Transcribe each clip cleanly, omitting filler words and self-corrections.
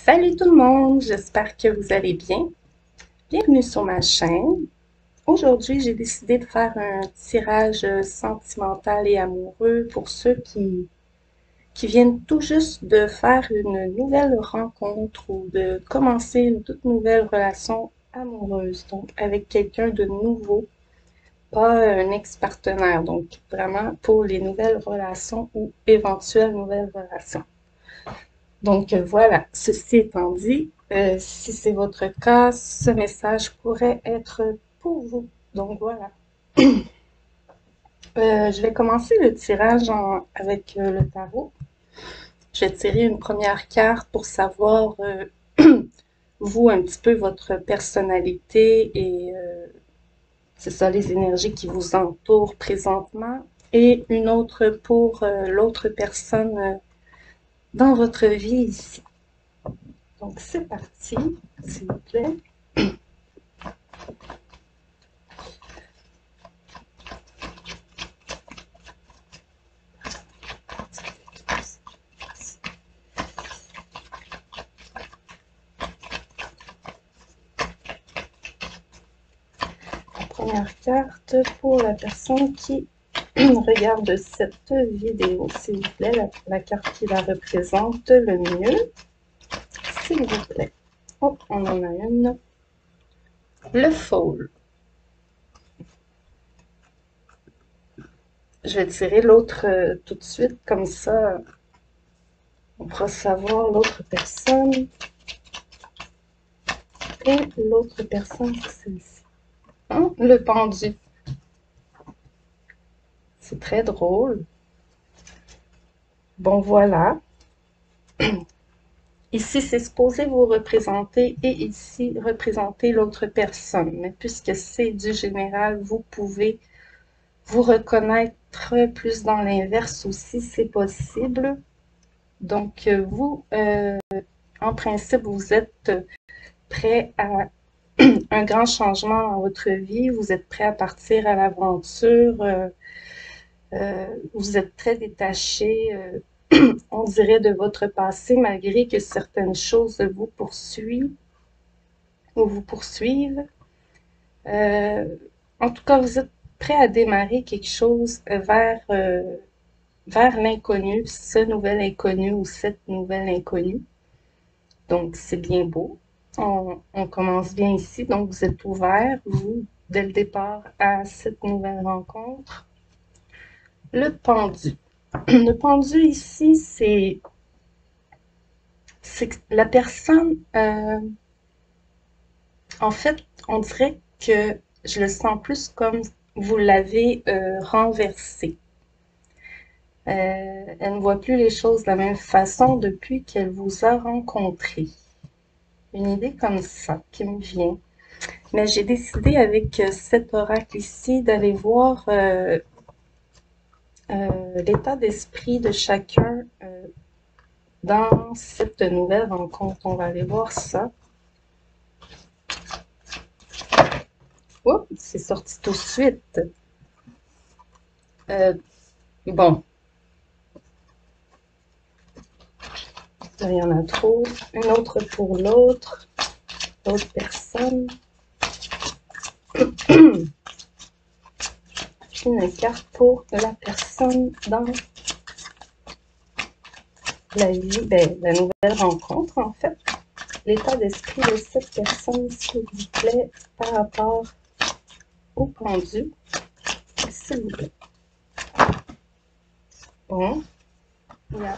Salut tout le monde, j'espère que vous allez bien. Bienvenue sur ma chaîne. Aujourd'hui, j'ai décidé de faire un tirage sentimental et amoureux pour ceux qui viennent tout juste de faire une nouvelle rencontre ou de commencer une toute nouvelle relation amoureuse, donc avec quelqu'un de nouveau, pas un ex-partenaire, donc vraiment pour les nouvelles relations ou éventuelles nouvelles relations. Donc voilà, ceci étant dit, si c'est votre cas, ce message pourrait être pour vous. Donc voilà. Je vais commencer le tirage avec le tarot. Je vais tirer une première carte pour savoir, vous, un petit peu votre personnalité et c'est ça, les énergies qui vous entourent présentement. Et une autre pour l'autre personne dans votre vie ici. Donc c'est parti, s'il vous plaît. Première carte pour la personne qui regarde cette vidéo, s'il vous plaît, la carte qui la représente le mieux, s'il vous plaît. Oh, on en a une. Le Fool. Je vais tirer l'autre tout de suite, comme ça, on pourra savoir l'autre personne. Et l'autre personne, c'est celle-ci. Hein? Le pendu. C'est très drôle. Bon, voilà. Ici, c'est supposé vous représenter et ici, représenter l'autre personne. Mais puisque c'est du général, vous pouvez vous reconnaître plus dans l'inverse aussi, c'est possible. Donc, vous, en principe, vous êtes prêt à un grand changement dans votre vie. Vous êtes prêt à partir à l'aventure. Vous êtes très détaché. On dirait de votre passé, malgré que certaines choses vous poursuivent ou vous poursuivent. En tout cas, vous êtes prêt à démarrer quelque chose vers l'inconnu, ce nouvel inconnu ou cette nouvelle inconnue. Donc, c'est bien beau. On commence bien ici. Donc, vous êtes ouvert, vous, dès le départ, à cette nouvelle rencontre. Le pendu. Le pendu ici, c'est que la personne, en fait, on dirait que je le sens plus comme vous l'avez renversé. Elle ne voit plus les choses de la même façon depuis qu'elle vous a rencontré. Une idée comme ça qui me vient. Mais j'ai décidé avec cet oracle ici d'aller voir l'état d'esprit de chacun dans cette nouvelle rencontre. On va aller voir ça. Oups, c'est sorti tout de suite. Bon. Il y en a trop. Une autre pour l'autre personne. Une carte pour la personne dans la vie, la nouvelle rencontre en fait. L'état d'esprit de cette personne, s'il vous plaît, par rapport au pendu, s'il vous plaît. Bon, voilà.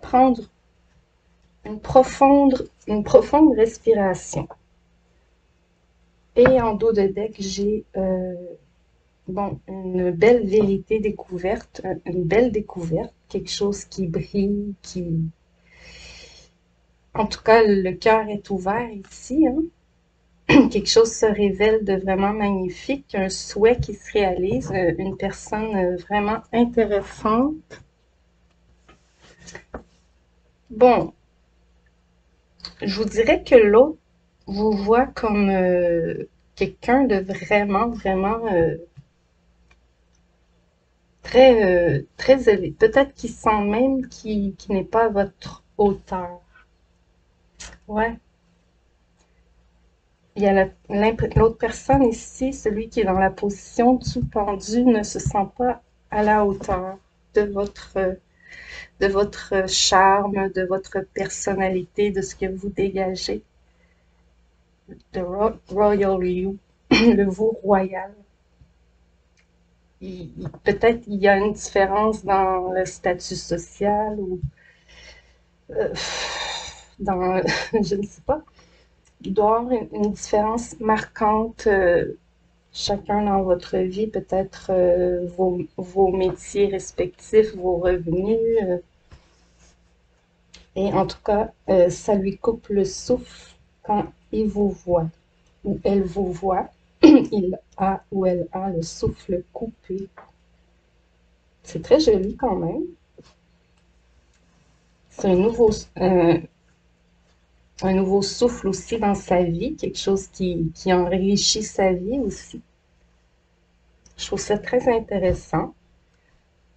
Prendre une profonde respiration. Et en dos de deck, j'ai bon, une belle vérité découverte, une belle découverte, quelque chose qui brille, qui... En tout cas, le cœur est ouvert ici, hein? Quelque chose se révèle de vraiment magnifique, un souhait qui se réalise, une personne vraiment intéressante. Bon, je vous dirais que l'autre vous voit comme quelqu'un de vraiment, vraiment très élevé. Peut-être qu'il sent même qu'il n'est pas à votre hauteur. Ouais. Il y a l'autre personne ici, celui qui est dans la position du pendu, ne se sent pas à la hauteur de votre charme, de votre personnalité, de ce que vous dégagez, de Royal You, le vous royal. Peut-être il y a une différence dans le statut social ou euh, dans, je ne sais pas. Il doit y avoir une différence marquante, chacun dans votre vie, peut-être vos métiers respectifs, vos revenus. Et en tout cas, ça lui coupe le souffle quand il vous voit ou elle vous voit. Il a ou elle a le souffle coupé. C'est très joli quand même. C'est un nouveau souffle aussi dans sa vie, quelque chose qui enrichit sa vie aussi. Je trouve ça très intéressant.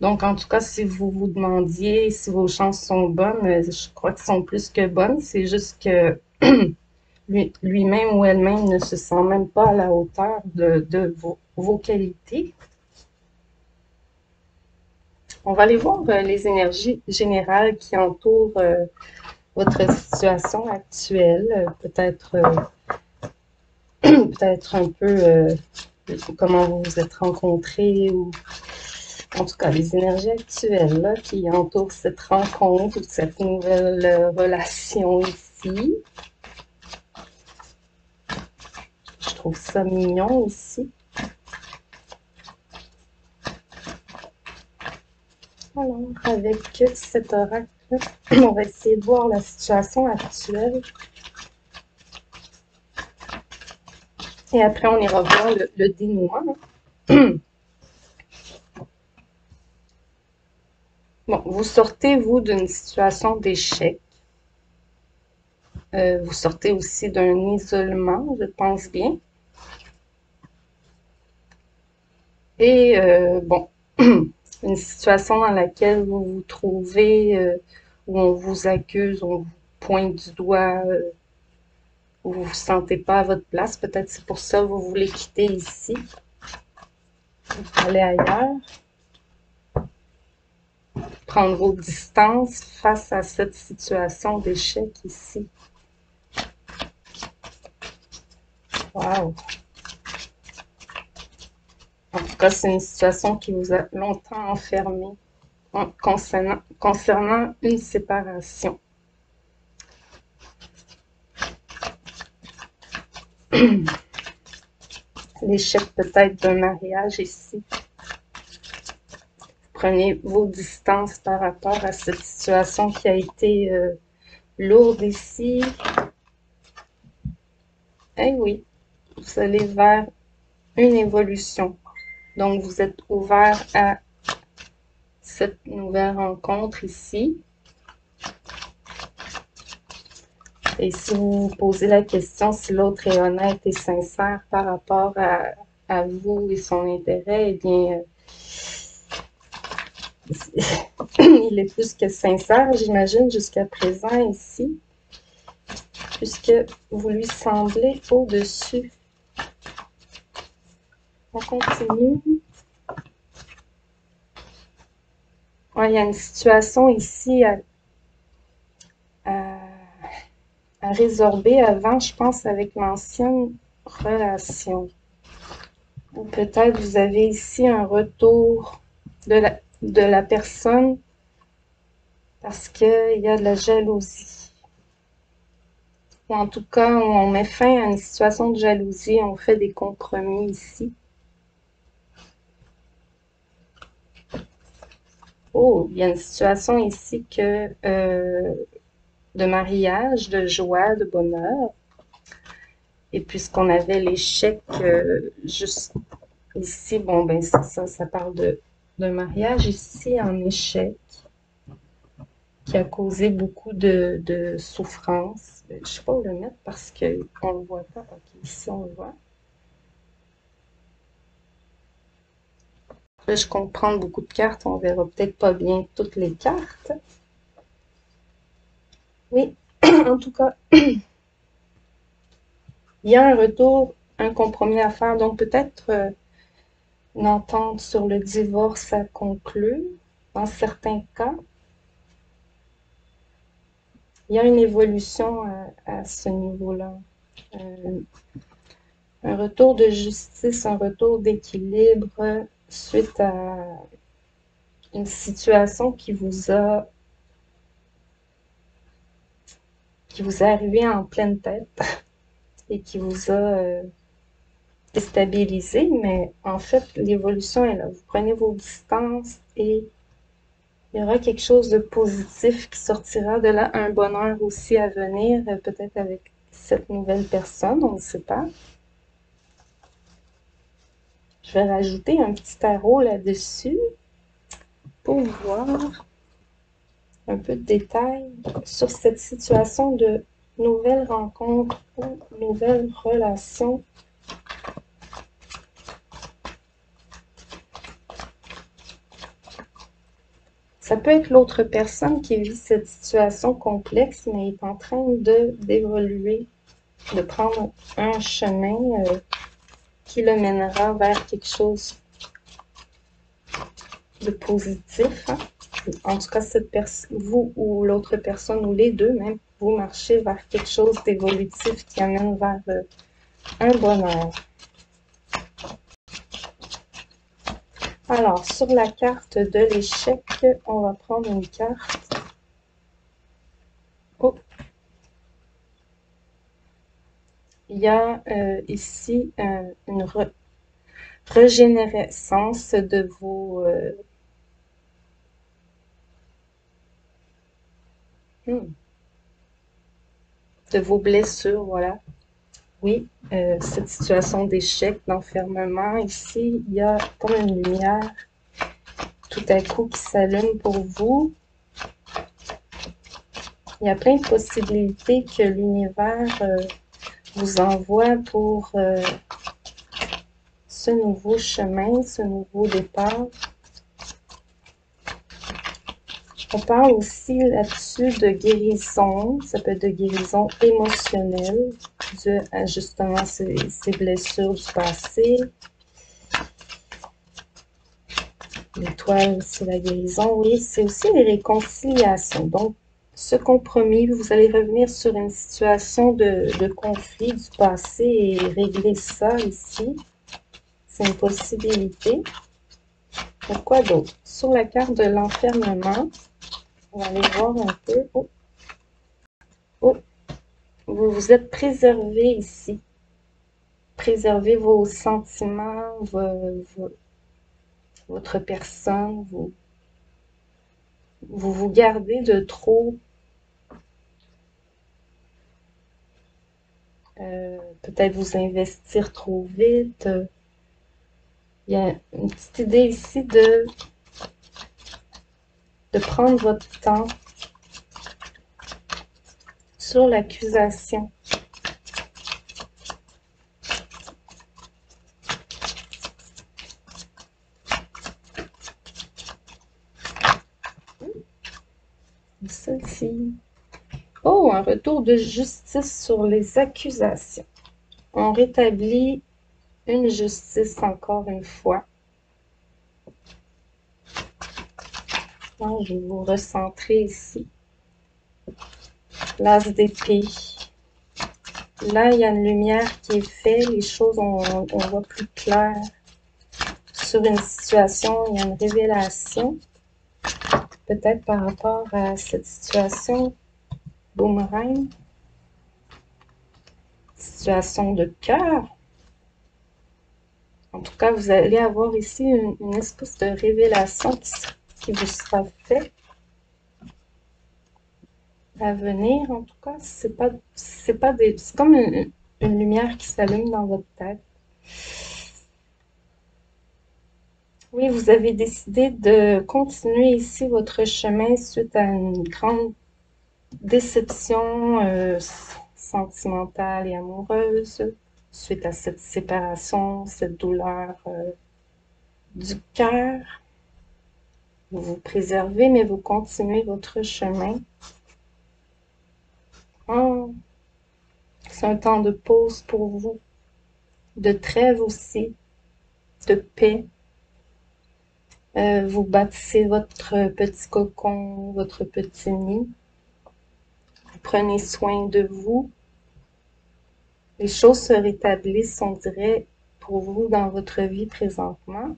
Donc, en tout cas, si vous vous demandiez si vos chances sont bonnes, je crois qu'elles sont plus que bonnes. C'est juste que lui-même ou elle-même ne se sent même pas à la hauteur de vos qualités. On va aller voir les énergies générales qui entourent votre situation actuelle. Peut-être un peu comment vous vous êtes rencontrés ou en tout cas les énergies actuelles là, qui entourent cette rencontre ou cette nouvelle relation ici. Je trouve ça mignon ici. Alors, avec cet oracle, on va essayer de voir la situation actuelle. Et après, on ira voir le dénouement. Bon, vous sortez, vous, d'une situation d'échec. Vous sortez aussi d'un isolement, je pense bien. Et bon, une situation dans laquelle vous vous trouvez, où on vous accuse, on vous pointe du doigt, où vous ne vous sentez pas à votre place. Peut-être c'est pour ça que vous voulez quitter ici, aller ailleurs, prendre vos distances face à cette situation d'échec ici. Wow! En tout cas, c'est une situation qui vous a longtemps enfermé concernant une séparation. L'échec peut-être d'un mariage ici. Prenez vos distances par rapport à cette situation qui a été lourde ici. Eh oui, vous allez vers une évolution. Donc, vous êtes ouvert à cette nouvelle rencontre ici. Et si vous vous posez la question si l'autre est honnête et sincère par rapport à vous et son intérêt, eh bien, il est plus que sincère, j'imagine, jusqu'à présent ici, puisque vous lui semblez au-dessus. On continue. Ouais, il y a une situation ici à, à résorber avant, je pense, avec l'ancienne relation. Ou peut-être vous avez ici un retour de la personne parce qu'il y a de la jalousie. Ou en tout cas, on met fin à une situation de jalousie, on fait des compromis ici. Oh, il y a une situation ici de mariage, de joie, de bonheur. Et puisqu'on avait l'échec juste ici, bon, ben ça parle d'un mariage ici en échec qui a causé beaucoup de souffrance. Je ne sais pas où le mettre parce qu'on ne le voit pas. Ok, ici on le voit. Là, je compte prendre beaucoup de cartes. On verra peut-être pas bien toutes les cartes. Oui, En tout cas, il y a un retour, un compromis à faire. Donc peut-être une entente sur le divorce à conclure. Dans certains cas, il y a une évolution à ce niveau-là. Un retour de justice, un retour d'équilibre suite à une situation qui vous est arrivée en pleine tête et qui vous a déstabilisé, mais en fait, l'évolution est là. Vous prenez vos distances et il y aura quelque chose de positif qui sortira de là, un bonheur aussi à venir, peut-être avec cette nouvelle personne, on ne sait pas. Je vais rajouter un petit tarot là-dessus pour voir un peu de détails sur cette situation de nouvelle rencontre ou nouvelle relation. Ça peut être l'autre personne qui vit cette situation complexe, mais est en train d'évoluer, de prendre un chemin qui le mènera vers quelque chose de positif. Hein. En tout cas, vous ou l'autre personne, ou les deux même, vous marchez vers quelque chose d'évolutif qui amène vers un bonheur. Alors, sur la carte de l'échec, on va prendre une carte. Oh. Il y a ici une régénérescence de vos blessures, voilà. Oui, cette situation d'échec, d'enfermement, ici, il y a comme une lumière tout à coup qui s'allume pour vous. Il y a plein de possibilités que l'univers vous envoie pour ce nouveau chemin, ce nouveau départ. On parle aussi là-dessus de guérison, ça peut être de guérison émotionnelle, due à justement ces blessures du passé. L'étoile, c'est la guérison, oui, c'est aussi les réconciliations. Donc, ce compromis, vous allez revenir sur une situation de conflit du passé et régler ça ici. C'est une possibilité. Pourquoi d'autre? Sur la carte de l'enfermement, on va aller voir un peu. Oh. Oh. Vous vous êtes préservé ici. Préservez vos sentiments, votre personne. Vous gardez de trop. Peut-être vous investir trop vite. Il y a une petite idée ici de prendre votre temps sur l'accusation. Celle-ci. Oh, un retour de justice sur les accusations. On rétablit une justice encore une fois. Je vais vous recentrer ici. L'as d'épée. Là, il y a une lumière qui est faite, les choses, on voit plus clair. Sur une situation, il y a une révélation. Peut-être par rapport à cette situation boomerang. Situation de cœur. En tout cas, vous allez avoir ici une espèce de révélation qui vous sera faite à venir. En tout cas, c'est comme une lumière qui s'allume dans votre tête. Oui, vous avez décidé de continuer ici votre chemin suite à une grande déception sentimentale et amoureuse, suite à cette séparation, cette douleur du cœur. Vous vous préservez, mais vous continuez votre chemin Oh, c'est un temps de pause pour vous, de trêve aussi, de paix. Vous bâtissez votre petit cocon, votre petit nid. Vous prenez soin de vous. Les choses se rétablissent, on dirait, pour vous dans votre vie présentement.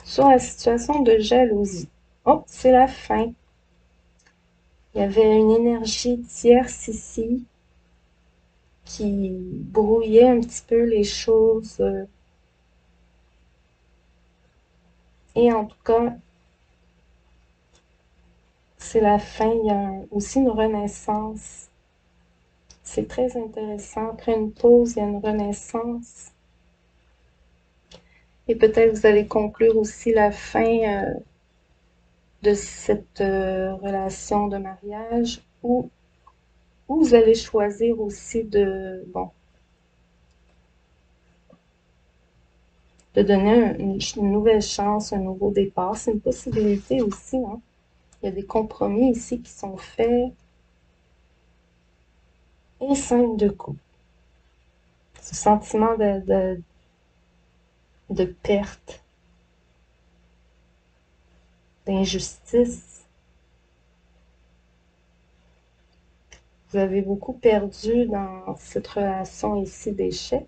Sur la situation de jalousie. Oh, c'est la fin. Il y avait une énergie tierce ici qui brouillait un petit peu les choses. Et en tout cas, c'est la fin. Il y a aussi une renaissance. C'est très intéressant. Après une pause, il y a une renaissance. Et peut-être vous allez conclure aussi la fin de cette relation de mariage ou vous allez choisir aussi de donner une nouvelle chance, un nouveau départ. C'est une possibilité aussi, hein. Il y a des compromis ici qui sont faits. Et 5 de coupe. Ce sentiment de perte, d'injustice. Vous avez beaucoup perdu dans cette relation ici d'échec.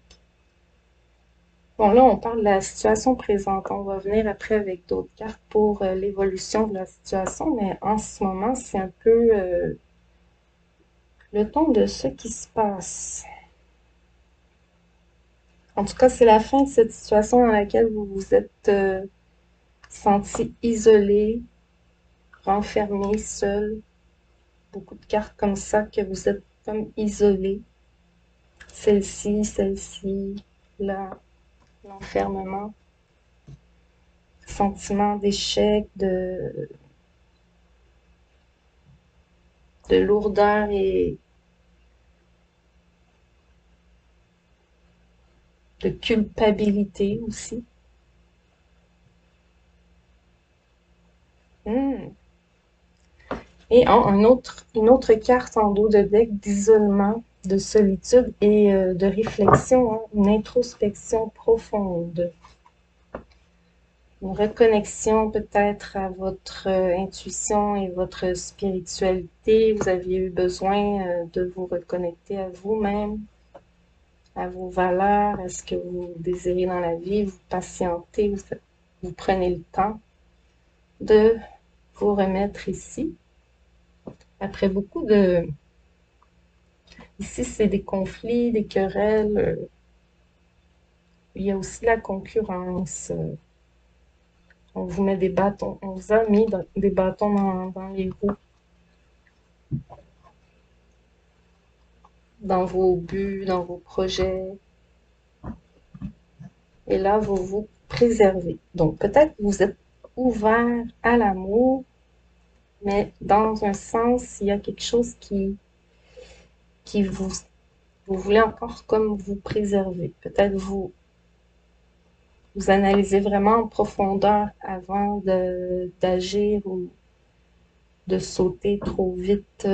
Bon, là, on parle de la situation présente. On va venir après avec d'autres cartes pour l'évolution de la situation, mais en ce moment, c'est un peu le ton de ce qui se passe. En tout cas, c'est la fin de cette situation dans laquelle vous vous êtes senti isolé, renfermé, seul. Beaucoup de cartes comme ça que vous êtes comme isolé. Celle-ci, là, l'enfermement. Sentiment d'échec, de lourdeur et de culpabilité aussi. Et une autre carte en dos de deck d'isolement, de solitude et de réflexion, hein, une introspection profonde. Une reconnexion peut-être à votre intuition et votre spiritualité. Vous aviez eu besoin de vous reconnecter à vous-même, à vos valeurs, à ce que vous désirez dans la vie. Vous patientez, vous prenez le temps de vous remettre ici. Après beaucoup de... Ici, c'est des conflits, des querelles. Il y a aussi la concurrence. On vous met des bâtons, on vous a mis des bâtons dans les roues, dans vos buts, dans vos projets. Et là, vous vous préservez. Donc, peut-être que vous êtes ouvert à l'amour, mais dans un sens, il y a quelque chose qui vous voulez encore comme vous préserver. Peut-être vous analysez vraiment en profondeur avant d'agir ou de sauter trop vite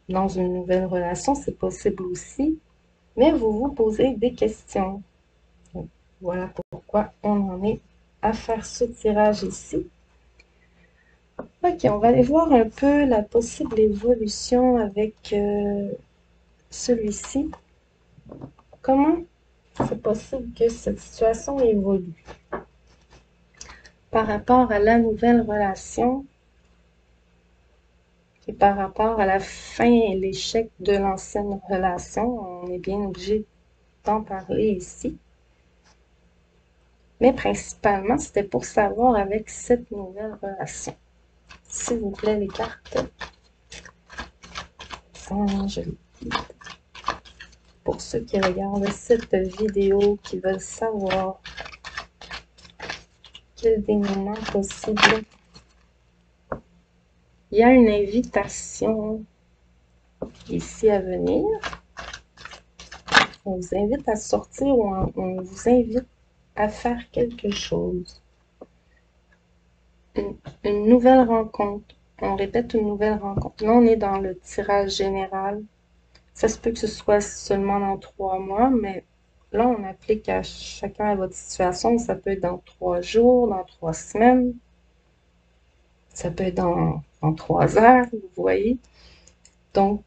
dans une nouvelle relation. C'est possible aussi. Mais vous vous posez des questions. Donc, voilà pourquoi on en est à faire ce tirage ici. Ok, on va aller voir un peu la possible évolution avec celui-ci. Comment c'est possible que cette situation évolue par rapport à la nouvelle relation et par rapport à la fin et l'échec de l'ancienne relation? On est bien obligé d'en parler ici. Mais principalement, c'était pour savoir avec cette nouvelle relation. S'il vous plaît, les cartes. Pour ceux qui regardent cette vidéo, qui veulent savoir quel dénouement possible, il y a une invitation ici à venir. On vous invite à sortir ou on vous invite à faire quelque chose. une nouvelle rencontre. On répète une nouvelle rencontre. Là, on est dans le tirage général. Ça se peut que ce soit seulement dans 3 mois, mais là, on applique à chacun à votre situation. Ça peut être dans 3 jours, dans 3 semaines. Ça peut être dans 3 heures, vous voyez. Donc,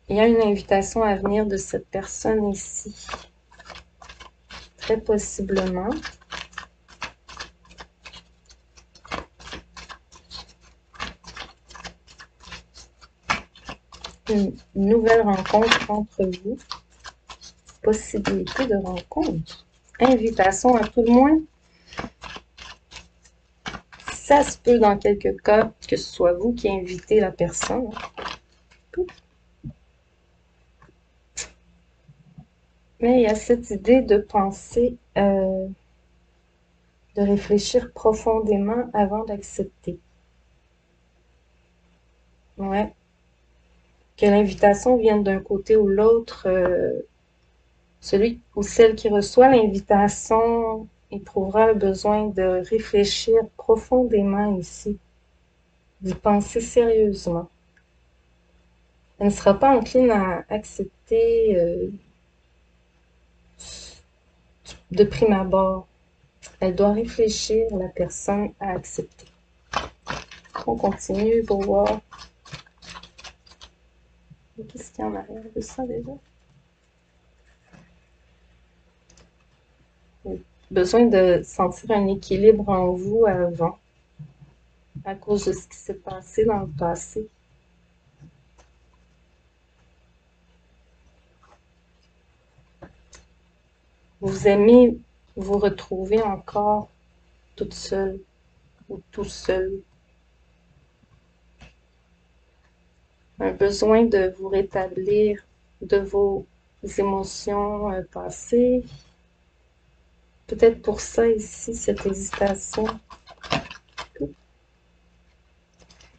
il y a une invitation à venir de cette personne ici. Très possiblement. Une nouvelle rencontre entre vous. Possibilité de rencontre. Invitation à tout le moins. Ça se peut dans quelques cas que ce soit vous qui invitez la personne. Mais il y a cette idée de penser, de réfléchir profondément avant d'accepter. Ouais. Que l'invitation vienne d'un côté ou l'autre, celui ou celle qui reçoit l'invitation éprouvera le besoin de réfléchir profondément ici, d'y penser sérieusement. Elle ne sera pas encline à accepter de prime abord. Elle doit réfléchir, la personne, à accepter. On continue pour voir. Qu'est-ce qu'il y a en arrière de ça déjà? Besoin de sentir un équilibre en vous avant, à cause de ce qui s'est passé dans le passé. Vous aimez vous retrouver encore toute seule ou tout seul. Un besoin de vous rétablir de vos émotions passées. Peut-être pour ça ici, cette hésitation. Il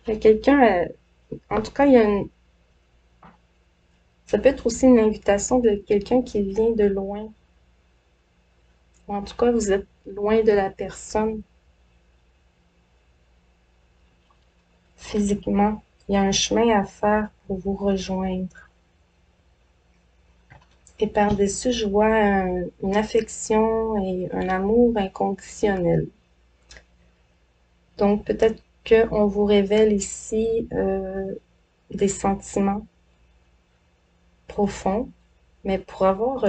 y a quelqu'un, en tout cas, il y a ça peut être aussi une invitation de quelqu'un qui vient de loin. Ou en tout cas, vous êtes loin de la personne physiquement. Il y a un chemin à faire pour vous rejoindre. Et par-dessus, je vois une affection et un amour inconditionnel. Donc, peut-être qu'on vous révèle ici des sentiments profonds, mais pour avoir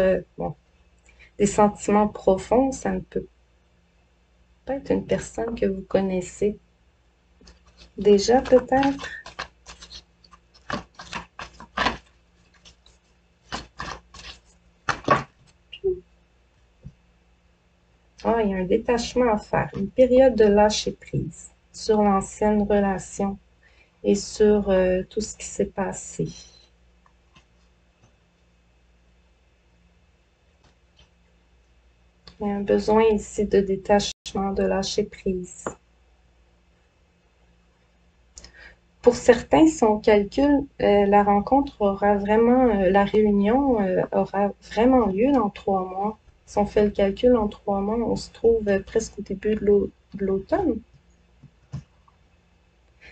des sentiments profonds, ça ne peut pas être une personne que vous connaissez déjà, peut-être. Ah, il y a un détachement à faire, une période de lâcher-prise sur l'ancienne relation et sur tout ce qui s'est passé. Il y a un besoin ici de détachement, de lâcher-prise. Pour certains, si on calcule, la rencontre aura vraiment, la réunion aura vraiment lieu dans 3 mois. Si on fait le calcul en 3 mois, on se trouve presque au début de l'automne.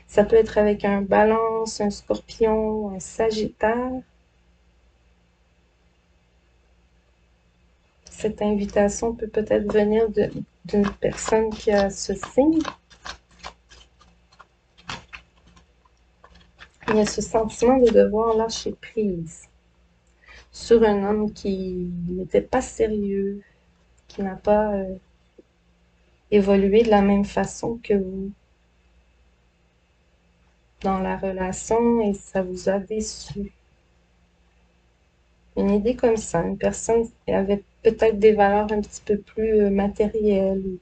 Ça peut être avec un Balance, un Scorpion, un Sagittaire. Cette invitation peut peut-être venir d'une personne qui a ce signe. Il y a ce sentiment de devoir lâcher prise sur un homme qui n'était pas sérieux, qui n'a pas évolué de la même façon que vous dans la relation et ça vous a déçu. Une idée comme ça, une personne avait peut-être des valeurs un petit peu plus matérielles.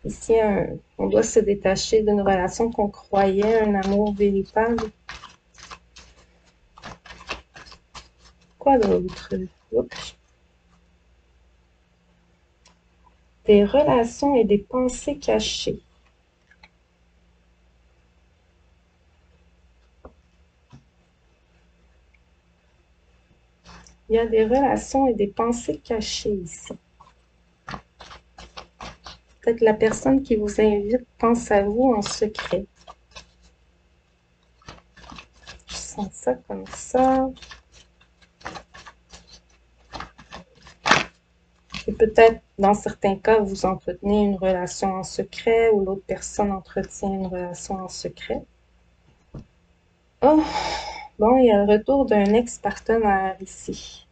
Ici, on doit se détacher d'une relation qu'on croyait un amour véritable. Quoi d'autre? Oups. Des relations et des pensées cachées. Il y a des relations et des pensées cachées ici. Peut-être la personne qui vous invite pense à vous en secret. Je sens ça comme ça. Et peut-être, dans certains cas, vous entretenez une relation en secret ou l'autre personne entretient une relation en secret. Oh, bon, il y a le retour d'un ex-partenaire ici.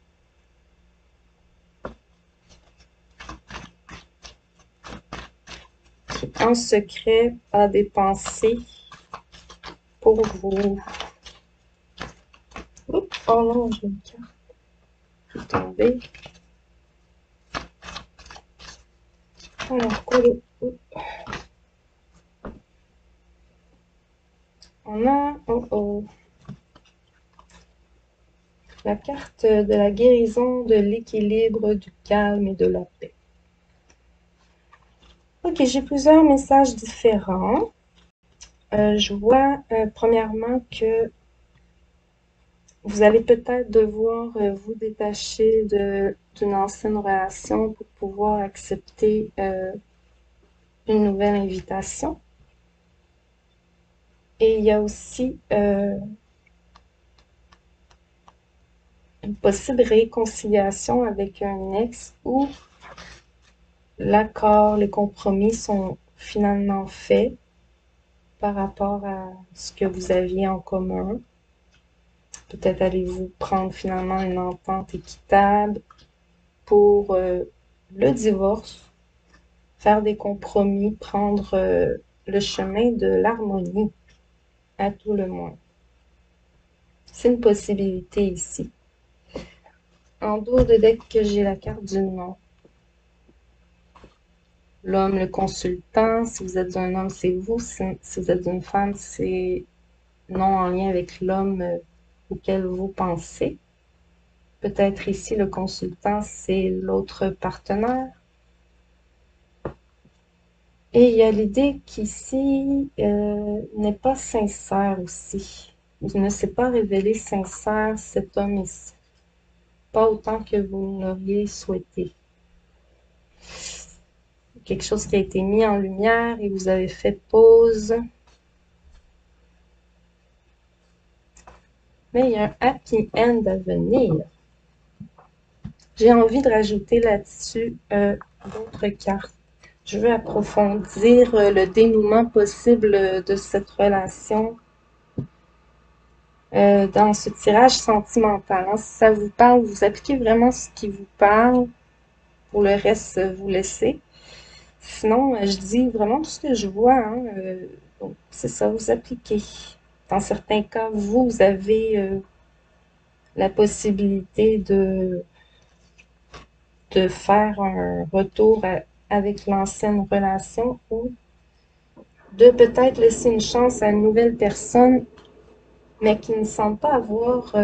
Qui, en secret, a des pensées pour vous. Oups, oh non, j'ai une carte qui est tombée. Alors, quoi d'autre? On a, la carte de la guérison, de l'équilibre, du calme et de la paix. Ok, j'ai plusieurs messages différents. Je vois premièrement que vous allez peut-être devoir vous détacher d'une ancienne relation pour pouvoir accepter une nouvelle invitation. Et il y a aussi une possible réconciliation avec un ex où l'accord, les compromis sont finalement faits par rapport à ce que vous aviez en commun. Peut-être allez-vous prendre finalement une entente équitable pour le divorce, faire des compromis, prendre le chemin de l'harmonie, à tout le moins. C'est une possibilité ici. En dos de deck, j'ai la carte du nom. L'homme, le consultant. Si vous êtes un homme, c'est vous. Si vous êtes une femme, c'est non en lien avec l'homme auquel vous pensez. Peut-être ici, le consultant, c'est l'autre partenaire. Et il y a l'idée qu'ici n'est pas sincère aussi. Il ne s'est pas révélé sincère, cet homme ici. Pas autant que vous l'auriez souhaité. Quelque chose qui a été mis en lumière et vous avez fait pause. Mais il y a un happy end à venir. J'ai envie de rajouter là-dessus d'autres cartes. Je veux approfondir le dénouement possible de cette relation dans ce tirage sentimental. Hein. Si ça vous parle, vous appliquez vraiment ce qui vous parle. Pour le reste, vous laissez. Sinon, je dis vraiment tout ce que je vois. Hein, donc, c'est ça, vous appliquez. Dans certains cas, vous avez la possibilité de faire un retour avec l'ancienne relation ou de peut-être laisser une chance à une nouvelle personne, mais qui ne semble pas avoir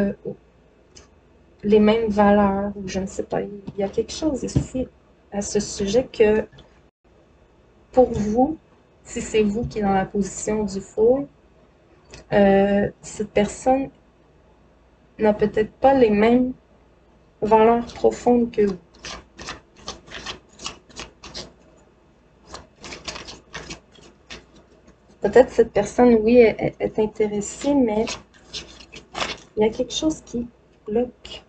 les mêmes valeurs, ou je ne sais pas. Il y a quelque chose ici à ce sujet que pour vous, si c'est vous qui êtes dans la position du faux, cette personne n'a peut-être pas les mêmes valeurs profondes que vous. Peut-être cette personne, oui, est intéressée, mais il y a quelque chose qui bloque.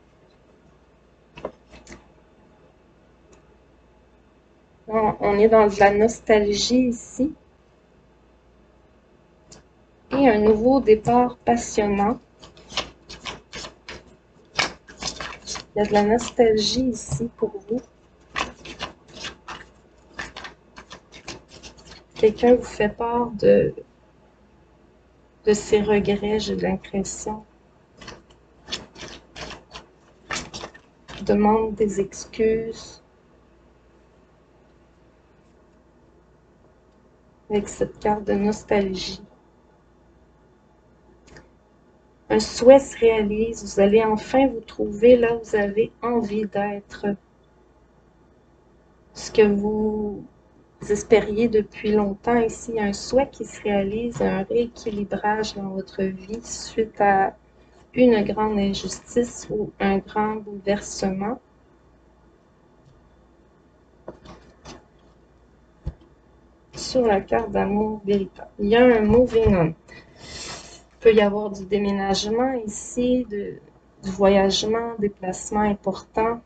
On est dans de la nostalgie ici. Et un nouveau départ passionnant. Il y a de la nostalgie ici pour vous. Quelqu'un vous fait part de ses regrets, j'ai l'impression. Demande des excuses. Avec cette carte de nostalgie. Un souhait se réalise. Vous allez enfin vous trouver là où vous avez envie d'être. Ce que vous espériez depuis longtemps. Ici, il y a un souhait qui se réalise, un rééquilibrage dans votre vie suite à une grande injustice ou un grand bouleversement. sur la carte d'amour véritable. Il y a un moving on. Il peut y avoir du déménagement ici, du voyagement, déplacement important.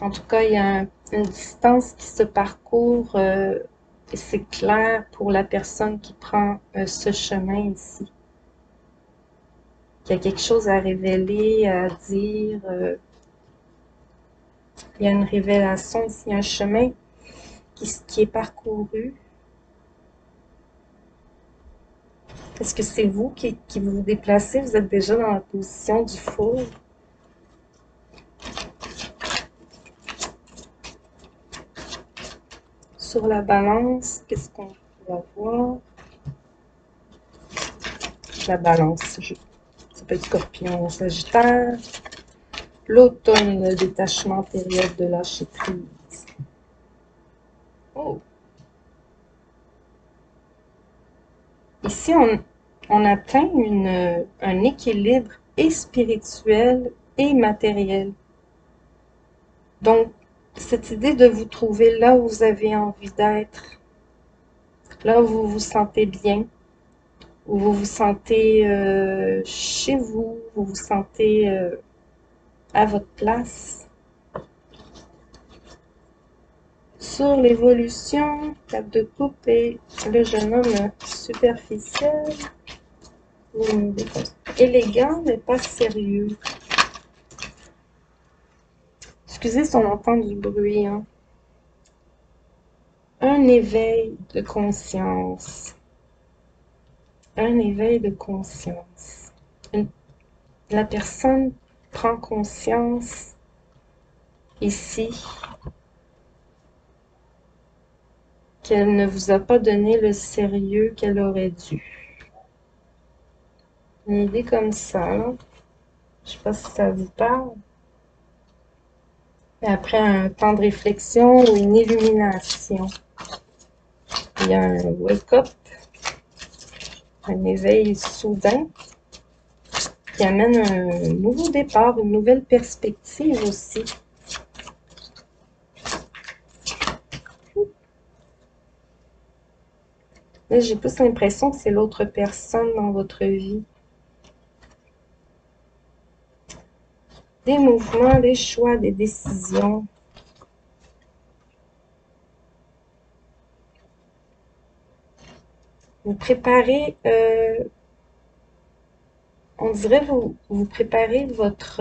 En tout cas, il y a une distance qui se parcourt et c'est clair pour la personne qui prend ce chemin ici. Il y a quelque chose à révéler, à dire. Il y a une révélation ici, un chemin qui est parcouru. Est-ce que c'est vous qui vous déplacez? Vous êtes déjà dans la position du four. Sur la balance, qu'est-ce qu'on peut avoir? La balance, ça peut être Scorpion, Sagittaire. L'automne, le détachement, période de lâcher prise. Oh! Ici, on atteint un équilibre et spirituel et matériel. Donc, cette idée de vous trouver là où vous avez envie d'être, là où vous vous sentez bien, où vous vous sentez chez vous, vous vous sentez à votre place. Sur l'évolution, 4 de coupe et le jeune homme superficiel, élégant mais pas sérieux. Excusez si on entend du bruit, hein. Un éveil de conscience. Un éveil de conscience. La personne prend conscience ici qu'elle ne vous a pas donné le sérieux qu'elle aurait dû. Une idée comme ça, là. Je sais pas si ça vous parle. Et après un temps de réflexion ou une illumination, il y a un wake-up, un éveil soudain qui amène un nouveau départ, une nouvelle perspective aussi. Là, j'ai plus l'impression que c'est l'autre personne dans votre vie. Des mouvements, des choix, des décisions. Vous préparez, on dirait vous préparez votre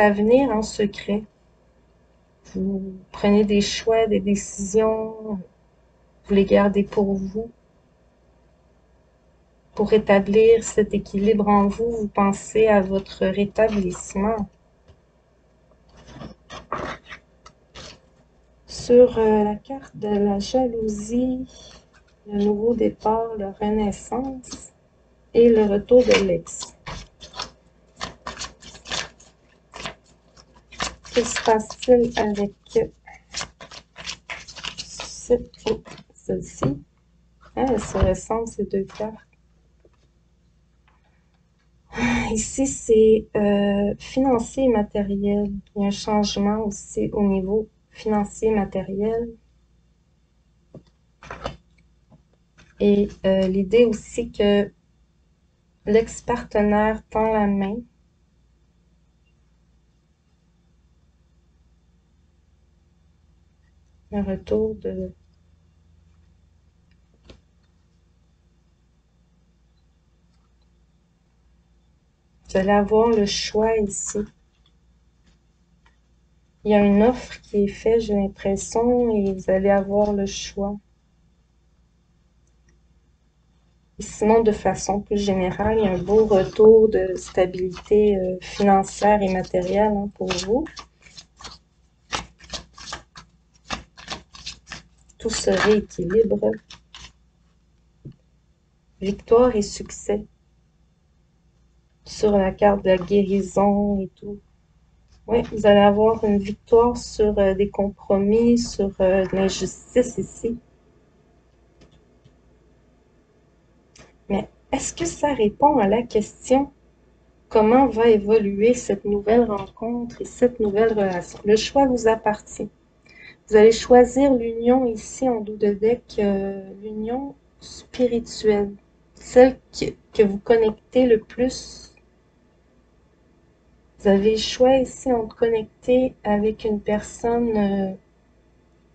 avenir en secret. Vous prenez des choix, des décisions, vous les gardez pour vous. Pour rétablir cet équilibre en vous, vous pensez à votre rétablissement. Sur la carte de la jalousie, le nouveau départ, la renaissance et le retour de l'ex. Que se passe-t-il avec celle-ci? Elles se ressemblent ces deux cartes. Ici, c'est financier et matériel. Il y a un changement aussi au niveau financier et matériel. Et l'idée aussi que l'ex-partenaire tend la main. Un retour de... Vous allez avoir le choix ici. Il y a une offre qui est faite, j'ai l'impression, et vous allez avoir le choix. Et sinon, de façon plus générale, il y a un beau retour de stabilité financière et matérielle pour vous. Tout se rééquilibre. Victoire et succès. Sur la carte de la guérison et tout. Oui, vous allez avoir une victoire sur des compromis, sur l'injustice ici. Mais est-ce que ça répond à la question comment va évoluer cette nouvelle rencontre et cette nouvelle relation? Le choix vous appartient. Vous allez choisir l'union ici en dos de deck, l'union spirituelle, celle que vous connectez le plus. Vous avez le choix ici entre connecter avec une personne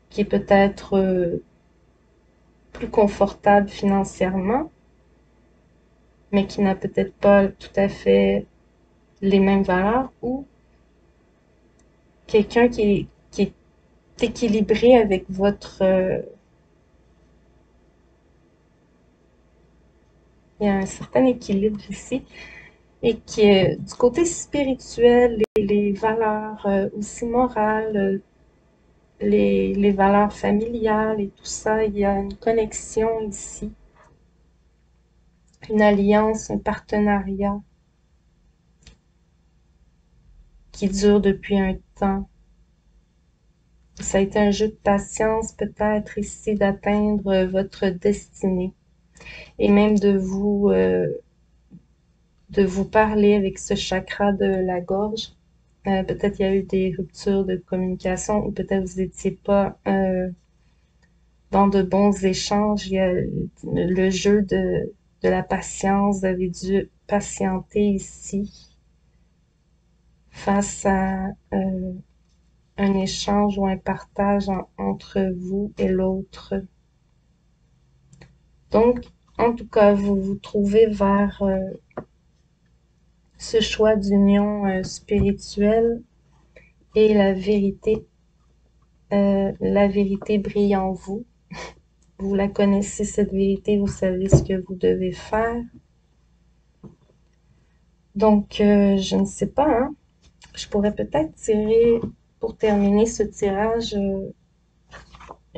qui est peut-être plus confortable financièrement, mais qui n'a peut-être pas tout à fait les mêmes valeurs, ou quelqu'un qui est équilibré avec votre... il y a un certain équilibre ici, et qui est du côté spirituel, les valeurs aussi morales, les valeurs familiales et tout ça, il y a une connexion ici, une alliance, un partenariat qui dure depuis un temps. Ça a été un jeu de patience peut-être ici d'atteindre votre destinée et même de vous parler avec ce chakra de la gorge. Peut-être il y a eu des ruptures de communication ou peut-être vous n'étiez pas dans de bons échanges. Il y a le jeu de la patience. Vous avez dû patienter ici face à un échange ou un partage entre vous et l'autre. Donc, en tout cas, vous vous trouvez vers ce choix d'union spirituelle et la vérité brille en vous. Vous la connaissez, cette vérité, vous savez ce que vous devez faire. Donc, je ne sais pas, hein, je pourrais peut-être tirer, pour terminer ce tirage,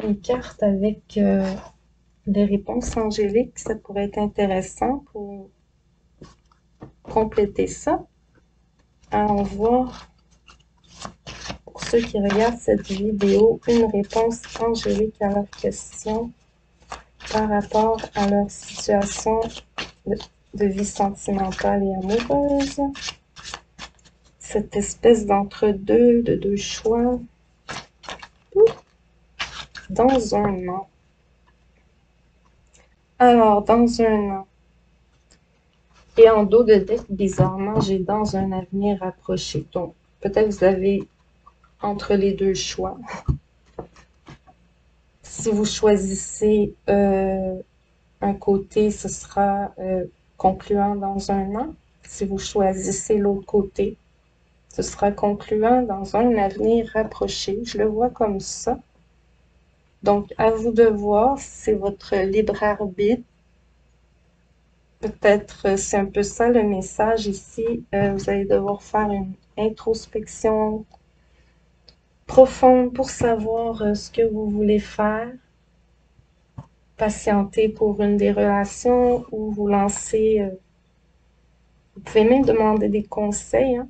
une carte avec les réponses angéliques. Ça pourrait être intéressant pour compléter ça. Allons voir, pour ceux qui regardent cette vidéo, une réponse angélique à leurs questions par rapport à leur situation de vie sentimentale et amoureuse. Cette espèce d'entre-deux, de deux choix. Dans un an. Alors, dans un an. Et en dos de deck, bizarrement, j'ai dans un avenir rapproché. Donc, peut-être vous avez entre les deux choix. Si vous choisissez un côté, ce sera concluant dans un an. Si vous choisissez l'autre côté, ce sera concluant dans un avenir rapproché. Je le vois comme ça. Donc, à vous de voir, c'est votre libre arbitre. Peut-être c'est un peu ça le message ici. Vous allez devoir faire une introspection profonde pour savoir ce que vous voulez faire. Patienter pour une des relations ou vous lancer. Vous pouvez même demander des conseils hein,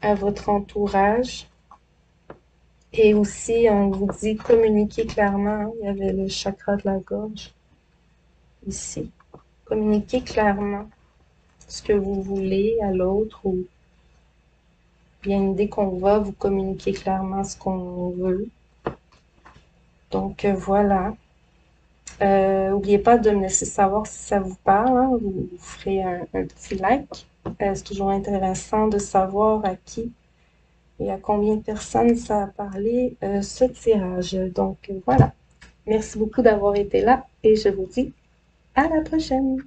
à votre entourage. Et aussi, on vous dit communiquer clairement. Il y avait le chakra de la gorge ici. Communiquer clairement ce que vous voulez à l'autre ou bien dès qu'on va vous communiquer clairement ce qu'on veut. Donc voilà. N'oubliez pas de me laisser savoir si ça vous parle. Hein. Vous ferez un petit like. C'est toujours intéressant de savoir à qui et à combien de personnes ça a parlé ce tirage. Donc voilà. Merci beaucoup d'avoir été là et je vous dis à la prochaine.